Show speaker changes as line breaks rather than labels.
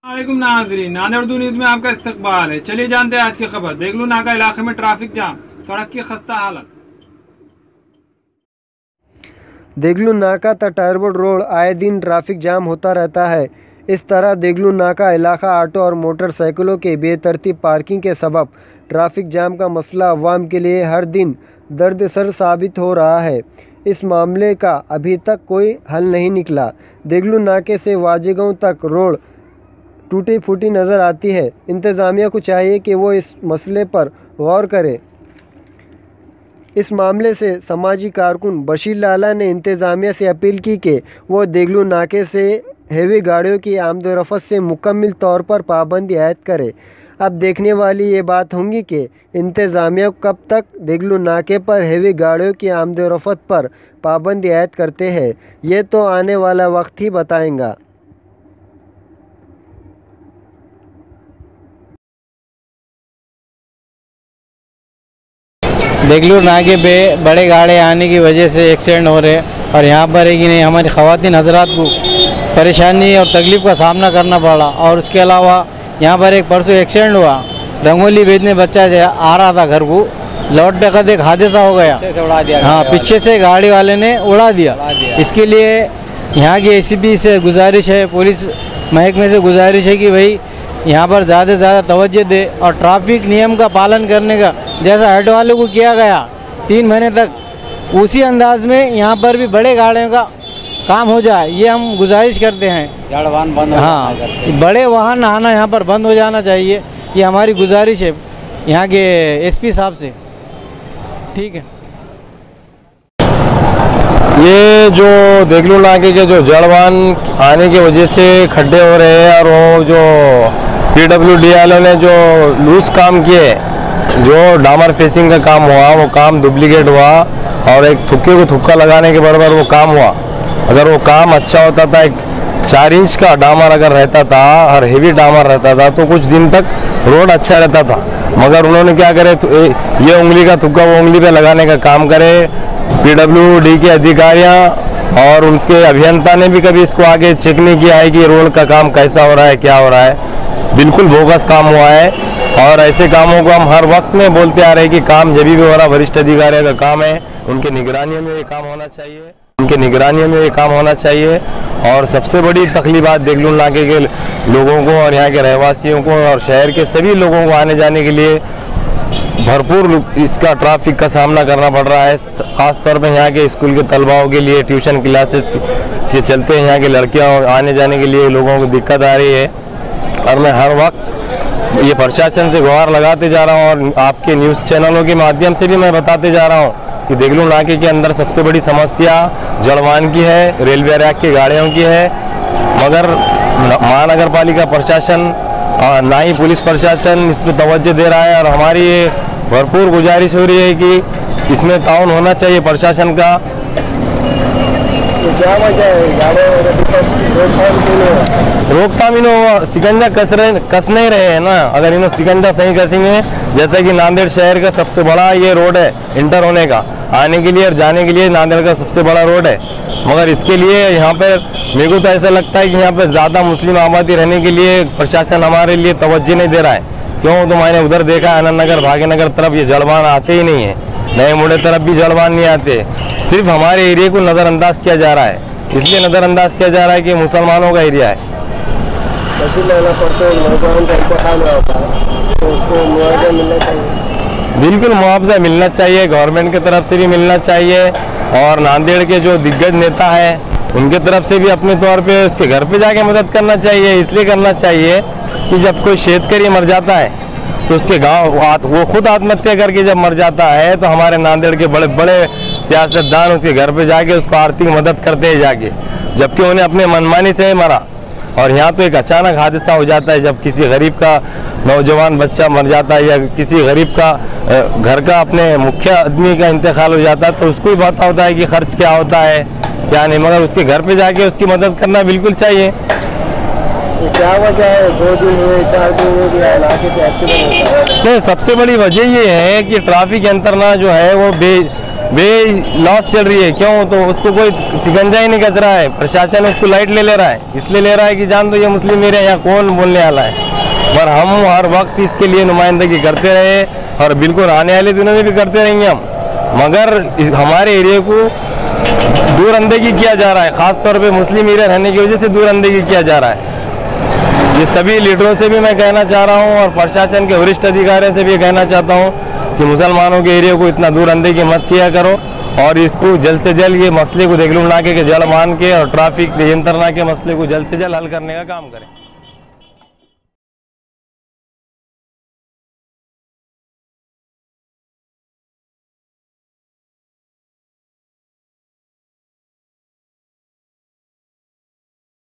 वालेकुम नाज़रीन, नांदेड़ उर्दू न्यूज़ में आपका इस्तकबाल है। चलिए जानते हैं आज की खबर। देगलू नाका इलाके में ट्रैफिक जाम, सड़क की खस्ता हालत।
देगलू नाका टायरबोर्ड रोड आए दिन ट्रैफिक जाम होता रहता है। इस तरह देगलू नाका इलाका ऑटो और मोटरसाइकिलों के बेतरतीब पार्किंग के सबब ट्रैफिक जाम का मसला अवाम के लिए हर दिन दर्द सर साबित हो रहा है। इस मामले का अभी तक कोई हल नहीं निकला। देगलू नाके से वाजेगांव तक रोड टूटी फूटी नज़र आती है। इंतज़ामिया को चाहिए कि वो इस मसले पर गौर करे। इस मामले से समाजी कारकुन बशीर लाला ने इंतज़ामिया से अपील की कि वो देगलू नाके से हेवी गाड़ियों की आमदोरफ़्त से मुकम्मल तौर पर पाबंदी आयद करे। अब देखने वाली ये बात होगी कि इंतज़ामिया कब तक देगलू नाके पर हेवी गाड़ियों की आमदोरफ़्त पर पाबंदी आयद करते हैं, ये तो आने वाला वक्त ही बताएगा।
देगलू नाके पे बड़े गाड़े आने की वजह से एक्सीडेंट हो रहे हैं और यहाँ पर है कि नहीं हमारी ख़वातीन हज़रात को परेशानी और तकलीफ़ का सामना करना पड़ा। और उसके अलावा यहाँ पर एक परसों एक्सीडेंट हुआ, रंगोली बेचने बच्चा आ रहा था घर को, लौटते वक्त एक हादसा हो गया। उड़ा दिया, हाँ, पीछे से गाड़ी वाले ने उड़ा दिया। इसके लिए यहाँ की ACP से गुजारिश है, पुलिस महकमे से गुजारिश है कि भाई यहाँ पर ज़्यादा से ज़्यादा तवज्जो दे और ट्रैफिक नियम का पालन करने का जैसा हेड वालों को किया गया 3 महीने तक, उसी अंदाज में यहाँ पर भी बड़े गाड़ियों का काम हो जाए, ये हम गुजारिश करते हैं।
वाहन बंद,
हाँ, बड़े वाहन आना यहाँ पर बंद हो जाना चाहिए, ये हमारी गुजारिश है यहाँ के SP साहब से। ठीक है।
ये जो देगलू नाके के जो जड़वान आने की वजह से खड्डे हो रहे हैं और वो जो PWD वालों ने जो लूज काम किए, जो डामर फेसिंग का काम हुआ वो काम डुप्लीकेट हुआ और एक थुक्के को थुक्का लगाने के बराबर वो काम हुआ। अगर वो काम अच्छा होता था, एक 4 इंच का डामर अगर रहता था और हेवी डामर रहता था तो कुछ दिन तक रोड अच्छा रहता था। मगर उन्होंने क्या करे, ये उंगली का थुक्का वो उंगली पे लगाने का काम करे। PWD के अधिकारियाँ और उनके अभियंता ने भी कभी इसको आगे चेक नहीं किया है कि रोड का काम कैसा हो रहा है, क्या हो रहा है। बिल्कुल बोगस काम हुआ है और ऐसे कामों को हम हर वक्त में बोलते आ रहे हैं कि काम जब भी हो रहा वरिष्ठ अधिकारियों का काम है, उनके निगरानी में ये काम होना चाहिए, उनके निगरानी में ये काम होना चाहिए। और सबसे बड़ी तकलीफ बात देगलू नाके के लोगों को और यहाँ के रहवासियों को और शहर के सभी लोगों को आने जाने के लिए भरपूर इसका ट्रैफिक का सामना करना पड़ रहा है। ख़ास तौर पर यहाँ के स्कूल के तलबाओं के लिए, ट्यूशन क्लासेस के चलते यहाँ के लड़कियाँ आने जाने के लिए लोगों को दिक्कत आ रही है। और मैं हर वक्त ये प्रशासन से गुहार लगाते जा रहा हूँ और आपके न्यूज़ चैनलों के माध्यम से भी मैं बताते जा रहा हूँ कि देगलू नाके के अंदर सबसे बड़ी समस्या जड़वान की है, रेलवे रैक की गाड़ियों की है। मगर महानगर पालिका प्रशासन ना ही पुलिस प्रशासन इस पर तवज्जो दे रहा है और हमारी ये भरपूर गुजारिश हो रही है कि इसमें ताउन होना चाहिए प्रशासन का।
क्या वजह है
रोकथाम इन्हों सिकंजा कस नहीं रहे हैं ना। अगर इन्हों सिकंजा सही कसेंगे, जैसा कि नांदेड़ शहर का सबसे बड़ा ये रोड है इंटर होने का, आने के लिए और जाने के लिए नांदेड़ का सबसे बड़ा रोड है। मगर इसके लिए यहाँ पर मेरे को तो ऐसा लगता है कि यहाँ पर ज़्यादा मुस्लिम आबादी रहने के लिए प्रशासन हमारे लिए तवज्जो नहीं दे रहा है। क्यों, तो मैंने उधर देखा आनंद नगर भाग्यनगर तरफ ये जड़वान आते ही नहीं है, नए मुड़े तरफ भी जड़वान नहीं आते। सिर्फ हमारे एरिया को नज़रअंदाज किया जा रहा है, इसलिए नज़रअंदाज किया जा रहा है कि मुसलमानों का एरिया है। बिल्कुल मुआवजा मिलना चाहिए, गवर्नमेंट की तरफ से भी मिलना चाहिए और नांदेड़ के जो दिग्गज नेता हैं उनके तरफ से भी अपने तौर पे उसके घर पे जाके मदद करना चाहिए। इसलिए करना चाहिए कि जब कोई शेतकरी मर जाता है तो उसके गांव वो खुद आत्महत्या करके जब मर जाता है तो हमारे नांदेड़ के बड़े बड़े सियासतदान उसके घर पे जाके उसको आर्थिक मदद करते हैं जाके, जबकि उन्हें अपने मनमानी से मरा। और यहाँ तो एक अचानक हादसा हो जाता है जब किसी गरीब का नौजवान बच्चा मर जाता है या किसी गरीब का घर का अपने मुख्य आदमी का इंतकाल हो जाता है तो उसको ही पता होता है कि खर्च क्या होता है क्या नहीं, मगर उसके घर पे जाके उसकी मदद करना बिल्कुल चाहिए।
तो क्या वजह है 2 दिन हुए 4 दिन हुए कि एक्सीडेंट होता है?
नहीं, सबसे बड़ी वजह ये है कि ट्रैफिक यंत्रणा जो है वो बे लॉस चल रही है। क्यों? तो उसको कोई शिकंजा ही नहीं कस रहा है, प्रशासन उसको लाइट ले रहा है, इसलिए ले रहा है कि जान दो ये मुस्लिम एरिया, यहाँ कौन बोलने वाला है। पर हम हर वक्त इसके लिए नुमाइंदगी करते रहे और बिल्कुल आने वाले दिनों में भी करते रहेंगे हम, मगर हमारे एरिया को दूरअंदेशी किया जा रहा है, ख़ास तौर पे मुस्लिम एरिया रहने की वजह से दूरअंदेशी किया जा रहा है। ये सभी लीडरों से भी मैं कहना चाह रहा हूँ और प्रशासन के वरिष्ठ अधिकारियों से भी कहना चाहता हूँ कि मुसलमानों के एरिया को इतना दूरअंदेशी मत किया करो और इसको जल्द से जल्द ये मसले को देगलूर नाके के जड़ मान के और ट्रैफिक नियंत्रण के मसले को जल्द से जल्द हल करने का काम करें।